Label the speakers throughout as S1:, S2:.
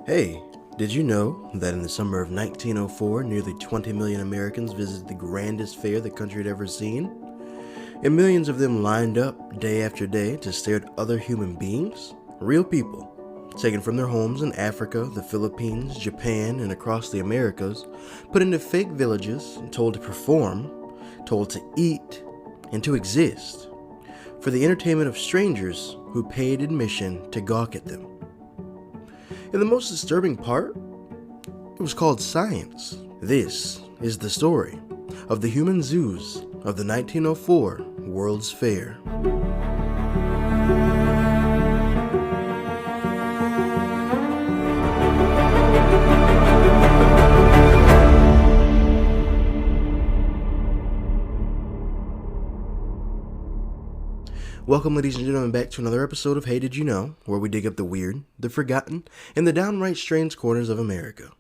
S1: Hey, did you know that in the summer of 1904, nearly 20 million Americans visited the grandest fair the country had ever seen? And millions of them lined up day after day to stare at other human beings? Real people, taken from their homes in Africa, the Philippines, Japan, and across the Americas, put into fake villages, told to perform, told to eat, and to exist, for the entertainment of strangers who paid admission to gawk at them. And the most disturbing part? It was called science. This is the story of the human zoos of the 1904 World's Fair. Welcome, ladies and gentlemen, back to another episode of Hey Did You Know, where we dig up the weird, the forgotten, and the downright strange corners of America.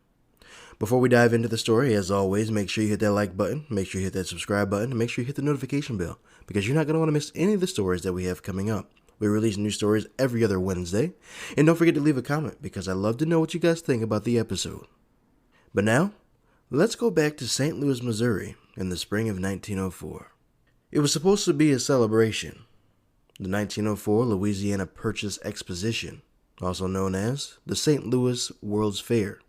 S1: Before we dive into the story, as always, make sure you hit that like button, make sure you hit that subscribe button, and make sure you hit the notification bell, because you're not going to want to miss any of the stories that we have coming up. We release new stories every other Wednesday, and don't forget to leave a comment, because I love to know what you guys think about the episode. But now, let's go back to St. Louis, Missouri, in the spring of 1904. It was supposed to be a celebration. The 1904 Louisiana Purchase Exposition, also known as the St. Louis World's Fair,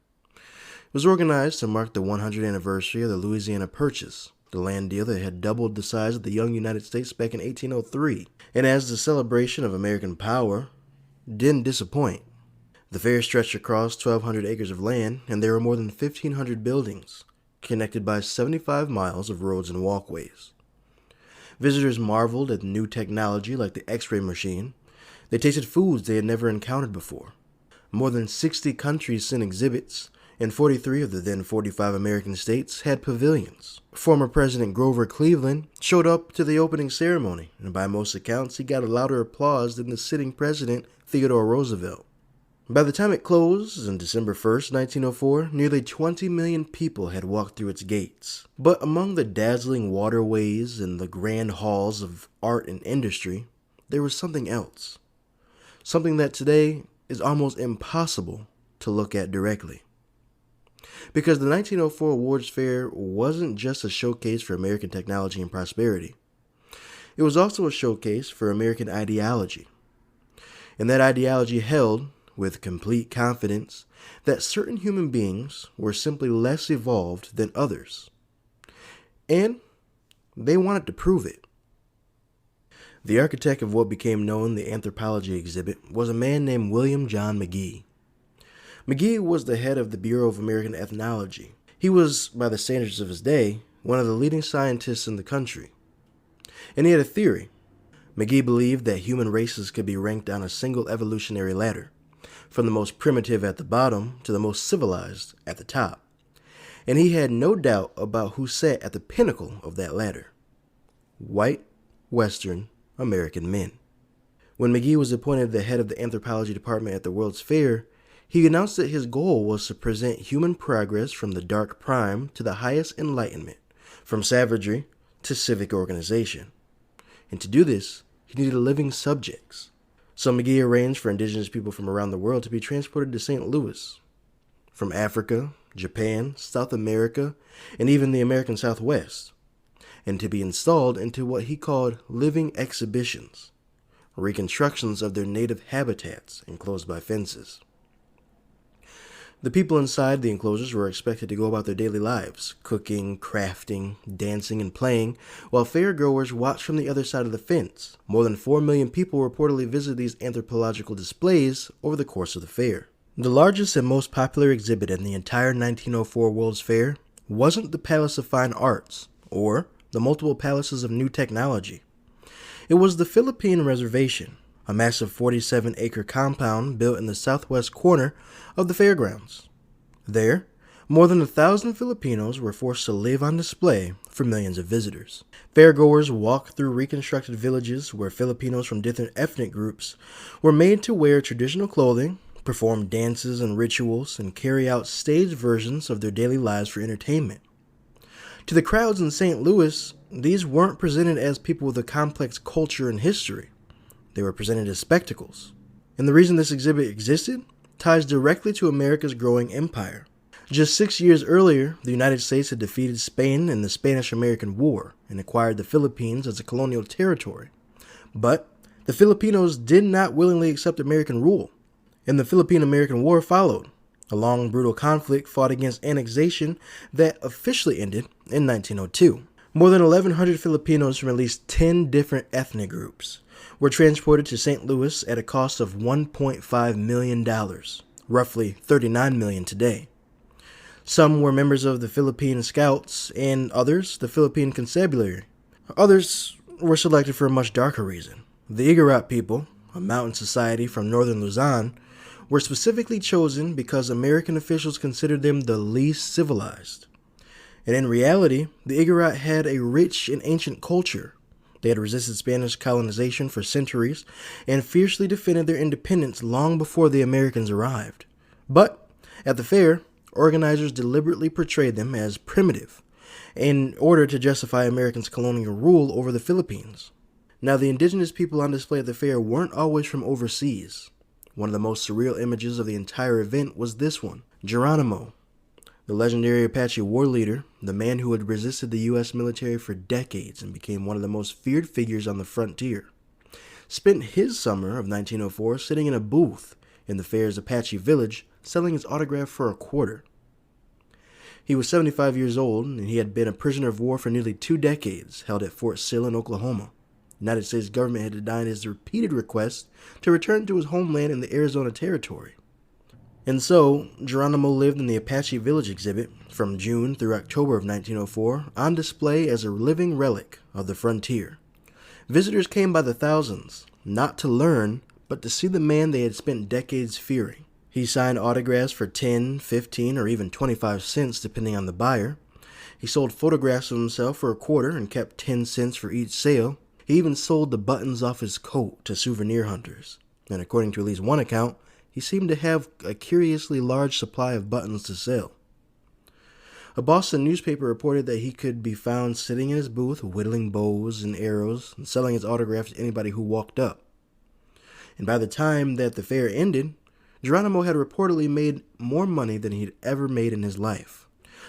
S1: was organized to mark the 100th anniversary of the Louisiana Purchase, the land deal that had doubled the size of the young United States back in 1803. And as the celebration of American power didn't disappoint, the fair stretched across 1,200 acres of land, and there were more than 1,500 buildings, connected by 75 miles of roads and walkways. Visitors marveled at new technology like the X-ray machine. They tasted foods they had never encountered before. More than 60 countries sent exhibits, and 43 of the then 45 American states had pavilions. Former President Grover Cleveland showed up to the opening ceremony, and by most accounts he got a louder applause than the sitting president, Theodore Roosevelt. By the time it closed on December 1st, 1904, nearly 20 million people had walked through its gates. But among the dazzling waterways and the grand halls of art and industry, there was something else. Something that today is almost impossible to look at directly. Because the 1904 Awards Fair wasn't just a showcase for American technology and prosperity. It was also a showcase for American ideology. And that ideology held, with complete confidence, that certain human beings were simply less evolved than others. And they wanted to prove it. The architect of what became known the anthropology exhibit was a man named William John McGee. McGee was the head of the Bureau of American Ethnology. He was, by the standards of his day, one of the leading scientists in the country. And he had a theory. McGee believed that human races could be ranked on a single evolutionary ladder, from the most primitive at the bottom to the most civilized at the top. And he had no doubt about who sat at the pinnacle of that ladder: white, Western, American men. When McGee was appointed the head of the anthropology department at the World's Fair, he announced that his goal was to present human progress from the dark prime to the highest enlightenment, from savagery to civic organization. And to do this, he needed living subjects. So McGee arranged for indigenous people from around the world to be transported to St. Louis, from Africa, Japan, South America, and even the American Southwest, and to be installed into what he called living exhibitions, reconstructions of their native habitats enclosed by fences. The people inside the enclosures were expected to go about their daily lives, cooking, crafting, dancing, and playing, while fairgoers watched from the other side of the fence. More than 4 million people reportedly visited these anthropological displays over the course of the fair. The largest and most popular exhibit in the entire 1904 World's Fair wasn't the Palace of Fine Arts, or the multiple palaces of new technology. It was the Philippine Reservation, a massive 47-acre compound built in the southwest corner of the fairgrounds. There, more than 1,000 Filipinos were forced to live on display for millions of visitors. Fairgoers walked through reconstructed villages where Filipinos from different ethnic groups were made to wear traditional clothing, perform dances and rituals, and carry out staged versions of their daily lives for entertainment. To the crowds in St. Louis, these weren't presented as people with a complex culture and history. They were presented as spectacles. And the reason this exhibit existed ties directly to America's growing empire. Just 6 years earlier, the United States had defeated Spain in the Spanish-American War and acquired the Philippines as a colonial territory. But the Filipinos did not willingly accept American rule, and the Philippine-American War followed, a long, brutal conflict fought against annexation that officially ended in 1902. More than 1,100 Filipinos from at least 10 different ethnic groups were transported to St. Louis at a cost of $1.5 million, roughly $39 million today. Some were members of the Philippine Scouts, and others the Philippine Constabulary. Others were selected for a much darker reason. The Igorot people, a mountain society from northern Luzon, were specifically chosen because American officials considered them the least civilized. And in reality, the Igorot had a rich and ancient culture. They had resisted Spanish colonization for centuries and fiercely defended their independence long before the Americans arrived. But at the fair, organizers deliberately portrayed them as primitive in order to justify Americans' colonial rule over the Philippines. Now, the indigenous people on display at the fair weren't always from overseas. One of the most surreal images of the entire event was this one: Geronimo, the legendary Apache war leader, the man who had resisted the U.S. military for decades and became one of the most feared figures on the frontier, spent his summer of 1904 sitting in a booth in the fair's Apache village selling his autograph for a quarter. He was 75 years old, and he had been a prisoner of war for nearly 2 decades, held at Fort Sill in Oklahoma. The United States government had denied his repeated requests to return to his homeland in the Arizona Territory. And so, Geronimo lived in the Apache Village exhibit from June through October of 1904, on display as a living relic of the frontier. Visitors came by the thousands, not to learn, but to see the man they had spent decades fearing. He signed autographs for 10, 15, or even 25 cents depending on the buyer. He sold photographs of himself for a quarter and kept 10 cents for each sale. He even sold the buttons off his coat to souvenir hunters. And according to at least one account, he seemed to have a curiously large supply of buttons to sell. A Boston newspaper reported that he could be found sitting in his booth whittling bows and arrows and selling his autographs to anybody who walked up. And by the time that the fair ended, Geronimo had reportedly made more money than he'd ever made in his life.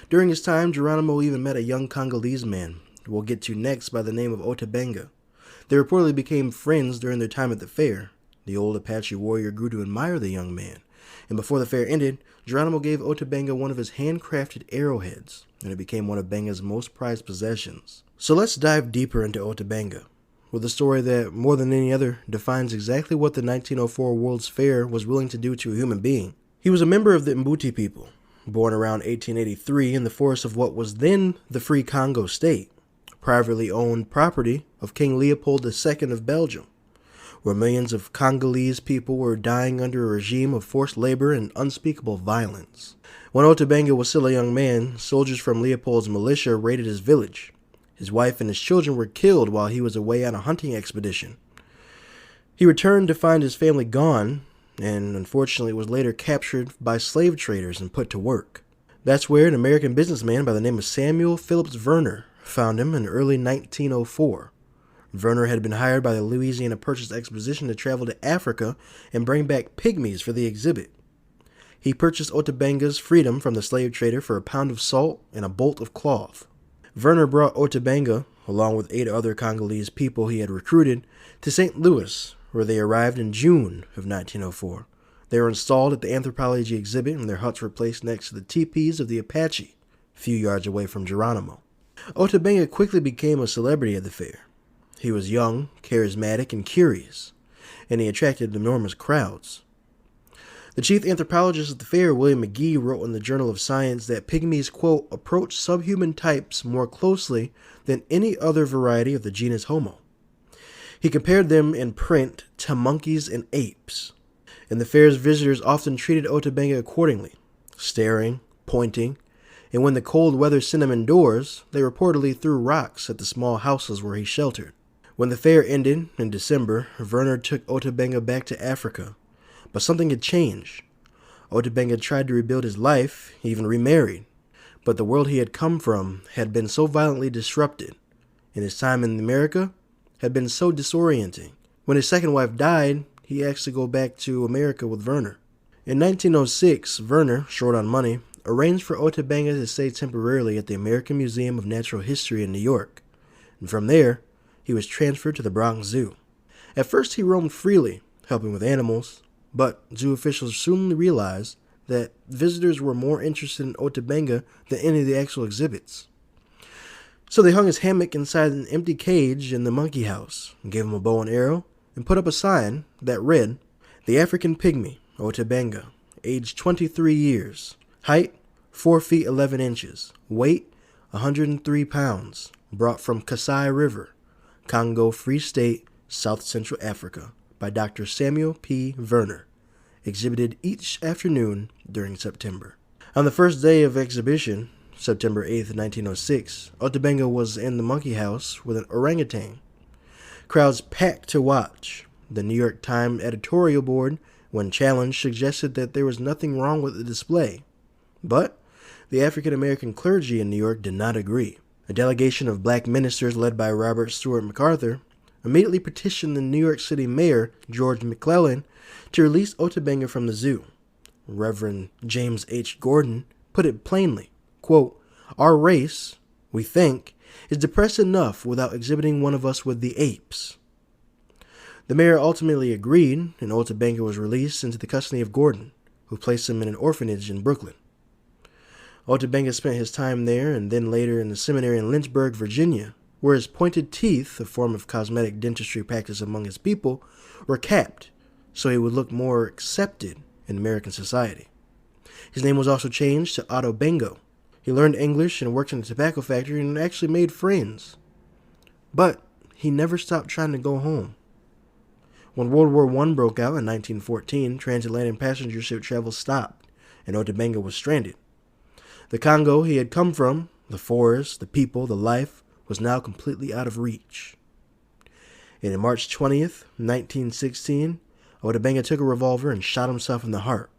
S1: During his time, Geronimo even met a young Congolese man, who we'll get to next, by the name of Otabenga. They reportedly became friends during their time at the fair. The old Apache warrior grew to admire the young man, and before the fair ended, Geronimo gave Otabenga one of his handcrafted arrowheads, and it became one of Benga's most prized possessions. So let's dive deeper into Otabenga, with a story that, more than any other, defines exactly what the 1904 World's Fair was willing to do to a human being. He was a member of the Mbuti people, born around 1883 in the forests of what was then the Free Congo state, privately owned property of King Leopold II of Belgium, where millions of Congolese people were dying under a regime of forced labor and unspeakable violence. When Otabenga was still a young man, soldiers from Leopold's militia raided his village. His wife and his children were killed while he was away on a hunting expedition. He returned to find his family gone, and unfortunately was later captured by slave traders and put to work. That's where an American businessman by the name of Samuel Phillips Verner found him in early 1904. Verner had been hired by the Louisiana Purchase Exposition to travel to Africa and bring back pygmies for the exhibit. He purchased Otabenga's freedom from the slave trader for a pound of salt and a bolt of cloth. Verner brought Otabenga, along with 8 other Congolese people he had recruited, to St. Louis, where they arrived in June of 1904. They were installed at the anthropology exhibit, and their huts were placed next to the teepees of the Apache, a few yards away from Geronimo. Otabenga quickly became a celebrity at the fair. He was young, charismatic, and curious, and he attracted enormous crowds. The chief anthropologist at the fair, William McGee, wrote in the Journal of Science that pygmies, quote, approach subhuman types more closely than any other variety of the genus Homo. He compared them in print to monkeys and apes, and the fair's visitors often treated Otabenga accordingly, staring, pointing, and when the cold weather sent him indoors, they reportedly threw rocks at the small houses where he sheltered. When the fair ended in December, Verner took Otabenga back to Africa. But something had changed. Otabenga tried to rebuild his life, he even remarried. But the world he had come from had been so violently disrupted, and his time in America had been so disorienting. When his second wife died, he asked to go back to America with Verner. In 1906, Werner, short on money, arranged for Otebenga to stay temporarily at the American Museum of Natural History in New York, and from there, he was transferred to the Bronx Zoo. At first, he roamed freely, helping with animals, but zoo officials soon realized that visitors were more interested in Otebenga than any of the actual exhibits. So they hung his hammock inside an empty cage in the monkey house, and gave him a bow and arrow, and put up a sign that read, "The African Pygmy, Otebenga, age 23 years, height 4 feet 11 inches, weight 103 pounds, brought from Kasai River, Congo Free State, South Central Africa, by Dr. Samuel P. Werner, exhibited each afternoon during September." On the first day of exhibition, September 8th, 1906, Otebenga was in the monkey house with an orangutan. Crowds packed to watch. The New York Times editorial board, when challenged, suggested that there was nothing wrong with the display. But the African-American clergy in New York did not agree. A delegation of black ministers led by Robert Stewart MacArthur immediately petitioned the New York City mayor, George McClellan, to release Otebenga from the zoo. Reverend James H. Gordon put it plainly, quote, "Our race, we think, is depressed enough without exhibiting one of us with the apes." The mayor ultimately agreed, and Otebenga was released into the custody of Gordon, who placed him in an orphanage in Brooklyn. Otebenga spent his time there and then later in the seminary in Lynchburg, Virginia, where his pointed teeth, a form of cosmetic dentistry practiced among his people, were capped so he would look more accepted in American society. His name was also changed to Otto Bengo. He learned English and worked in a tobacco factory and actually made friends. But he never stopped trying to go home. When World War I broke out in 1914, transatlantic passenger ship travel stopped, and Otebenga was stranded. The Congo he had come from, the forest, the people, the life, was now completely out of reach. And on March 20th, 1916, Otebenga took a revolver and shot himself in the heart.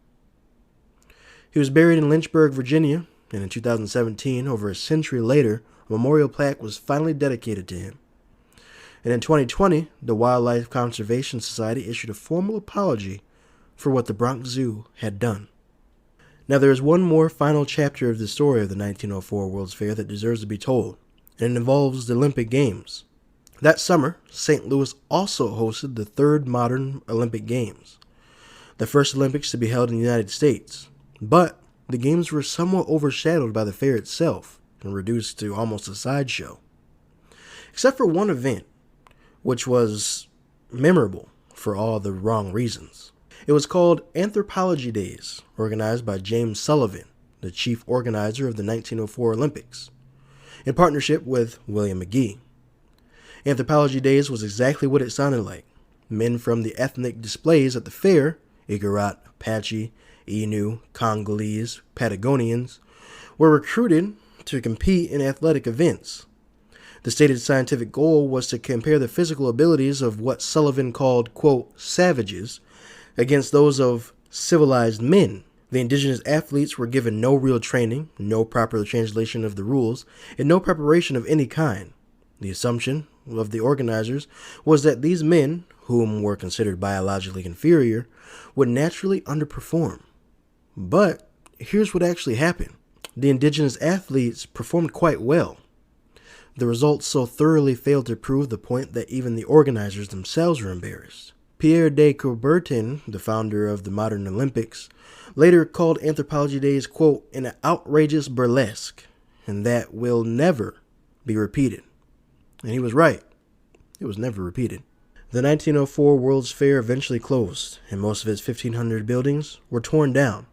S1: He was buried in Lynchburg, Virginia, and in 2017, over a century later, a memorial plaque was finally dedicated to him. And in 2020, the Wildlife Conservation Society issued a formal apology for what the Bronx Zoo had done. Now, there is one more final chapter of the story of the 1904 World's Fair that deserves to be told, and it involves the Olympic Games. That summer, St. Louis also hosted the third modern Olympic Games, the first Olympics to be held in the United States. But the Games were somewhat overshadowed by the fair itself and reduced to almost a sideshow. Except for one event, which was memorable for all the wrong reasons. It was called Anthropology Days, organized by James Sullivan, the chief organizer of the 1904 Olympics, in partnership with William McGee. Anthropology Days was exactly what it sounded like. Men from the ethnic displays at the fair, Igorot, Apache, Innu, Congolese, Patagonians, were recruited to compete in athletic events. The stated scientific goal was to compare the physical abilities of what Sullivan called, quote, savages, against those of civilized men. The indigenous athletes were given no real training, no proper translation of the rules, and no preparation of any kind. The assumption of the organizers was that these men, whom were considered biologically inferior, would naturally underperform. But here's what actually happened. The indigenous athletes performed quite well. The results so thoroughly failed to prove the point that even the organizers themselves were embarrassed. Pierre de Coubertin, the founder of the modern Olympics, later called Anthropology Days, quote, an outrageous burlesque, and that will never be repeated. And he was right. It was never repeated. The 1904 World's Fair eventually closed, and most of its 1,500 buildings were torn down.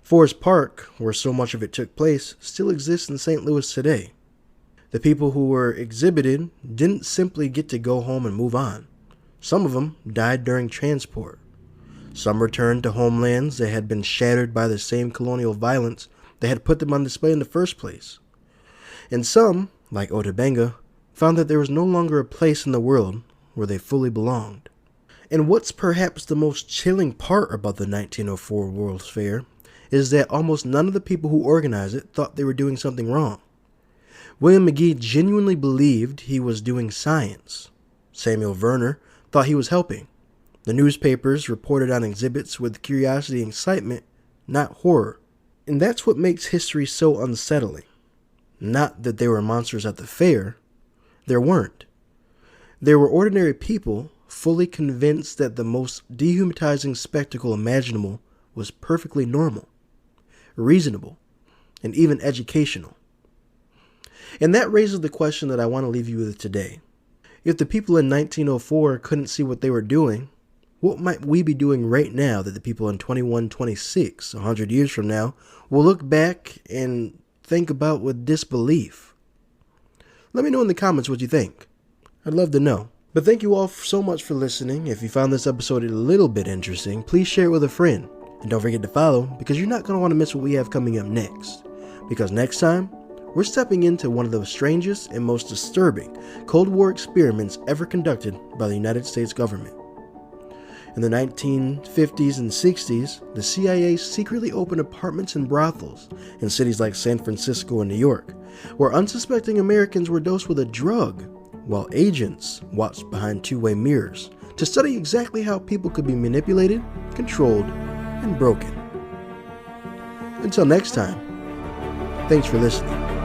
S1: Forest Park, where so much of it took place, still exists in St. Louis today. The people who were exhibited didn't simply get to go home and move on. Some of them died during transport. Some returned to homelands that had been shattered by the same colonial violence that had put them on display in the first place. And some, like Otebenga, found that there was no longer a place in the world where they fully belonged. And what's perhaps the most chilling part about the 1904 World's Fair is that almost none of the people who organized it thought they were doing something wrong. William McGee genuinely believed he was doing science. Samuel Werner thought he was helping. The newspapers reported on exhibits with curiosity and excitement, not horror. And that's what makes history so unsettling. Not that there were monsters at the fair. There weren't. There were ordinary people fully convinced that the most dehumanizing spectacle imaginable was perfectly normal, reasonable, and even educational. And that raises the question that I want to leave you with today. If the people in 1904 couldn't see what they were doing, what might we be doing right now that the people in 2126, 100 years from now, will look back and think about with disbelief? Let me know in the comments what you think. I'd love to know. But thank you all so much for listening. If you found this episode a little bit interesting, please share it with a friend. And don't forget to follow, because you're not going to want to miss what we have coming up next. Because next time, we're stepping into one of the strangest and most disturbing Cold War experiments ever conducted by the United States government. In the 1950s and 60s, the CIA secretly opened apartments and brothels in cities like San Francisco and New York, where unsuspecting Americans were dosed with a drug, while agents watched behind two-way mirrors to study exactly how people could be manipulated, controlled, and broken. Until next time, thanks for listening.